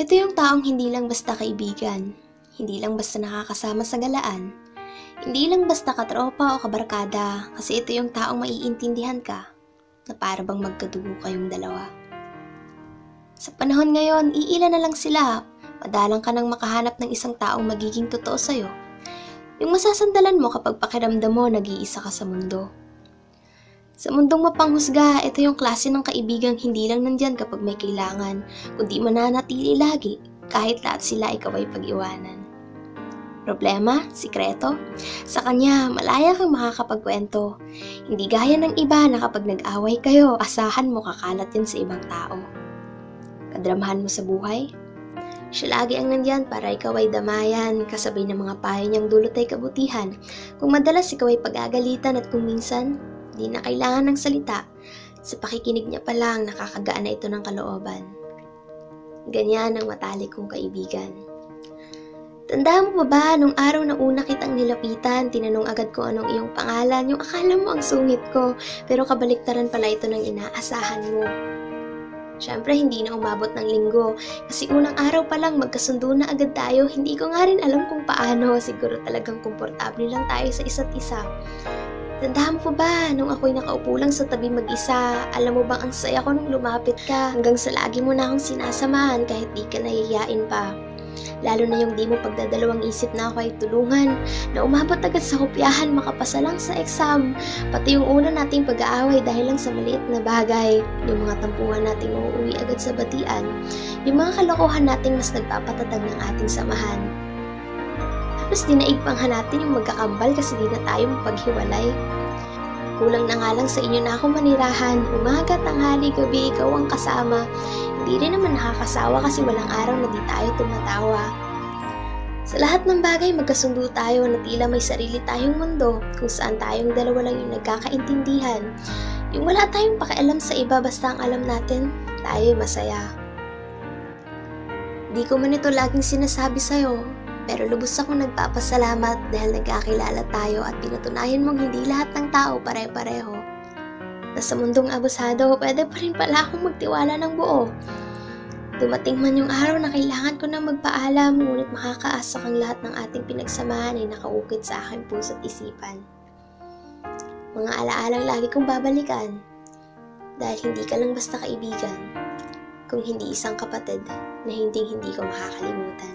Ito yung taong hindi lang basta kaibigan, hindi lang basta nakakasama sa galaan, hindi lang basta katropa o kabarkada, kasi ito yung taong maiintindihan ka na para bang magkadugo kayong dalawa. Sa panahon ngayon, iilan na lang sila, madalang ka nang makahanap ng isang taong magiging totoo sa'yo. Yung masasandalan mo kapag pakiramdam mo nag-iisa ka sa mundo. Sa mundong mapanghusga, ito yung klase ng kaibigang hindi lang nandyan kapag may kailangan, kundi mananatili lagi kahit lahat sila ikaw ay pag-iwanan. Problema? Sikreto? Sa kanya, malaya kang makakapagkwento. Hindi gaya ng iba na kapag nag-away kayo, asahan mo kakalat yan sa ibang tao. Kadramahan mo sa buhay? Siya lagi ang nandyan para ikaw ay damayan, kasabay ng mga payo niyang dulot ay kabutihan. Kung madalas ikaw ay pag-agalitan at kung minsan, di na kailangan ng salita, sa pakikinig niya pa lang nakakagaan na ito ng kalooban. Ganyan ang matalik kong kaibigan. Tandaan mo pa ba, nung araw na una kitang nilapitan, tinanong agad ko anong iyong pangalan, yung akala mo ang sungit ko, pero kabaliktaran pala ito ng inaasahan mo. Siyempre, hindi na umabot ng linggo, kasi unang araw pa lang magkasundo na agad tayo, hindi ko nga rin alam kung paano, siguro talagang komportable lang tayo sa isa't isa. Tandaan mo pa ba, nung ako'y nakaupo lang sa tabi mag-isa, alam mo bang ang saya ko nung lumapit ka, hanggang sa lagi mo na akong sinasamahan kahit di ka nahihiyain pa. Lalo na yung di mo pagdadalawang isip na ako ay tulungan, na umabot agad sa kopyahan makapasa lang sa exam, pati yung una nating pag-aaway dahil lang sa maliit na bagay, yung mga tampuhan nating uuwi agad sa batian, yung mga kalokohan nating mas nagpapatatag ng ating samahan. Tapos dinaigpanghan natin yung magkakambal kasi di na tayo mapaghiwalay. Kulang na nga lang sa inyo na ako manirahan, umaga, tanghali, gabi, ikaw ang kasama. Hindi rin naman nakakasawa kasi walang araw na di tayo tumatawa. Sa lahat ng bagay magkasundo tayo na tila may sarili tayong mundo kung saan tayong dalawa lang yung nagkakaintindihan. Yung wala tayong pakialam sa iba basta ang alam natin, tayo'y masaya. Di ko man ito laging sinasabi sa'yo, pero lubos akong nagpapasalamat dahil nagkakilala tayo at pinatunayan mong hindi lahat ng tao pare-pareho. Na sa mundong abusado, pwede pa rin pala akong magtiwala ng buo. Dumating man yung araw na kailangan ko na magpaalam, ngunit makakaasa kang lahat ng ating pinagsamahan ay nakaukit sa aking puso at isipan. Mga alaalang lagi kong babalikan, dahil hindi ka lang basta kaibigan, kung hindi isang kapatid na hindi ko makakalimutan.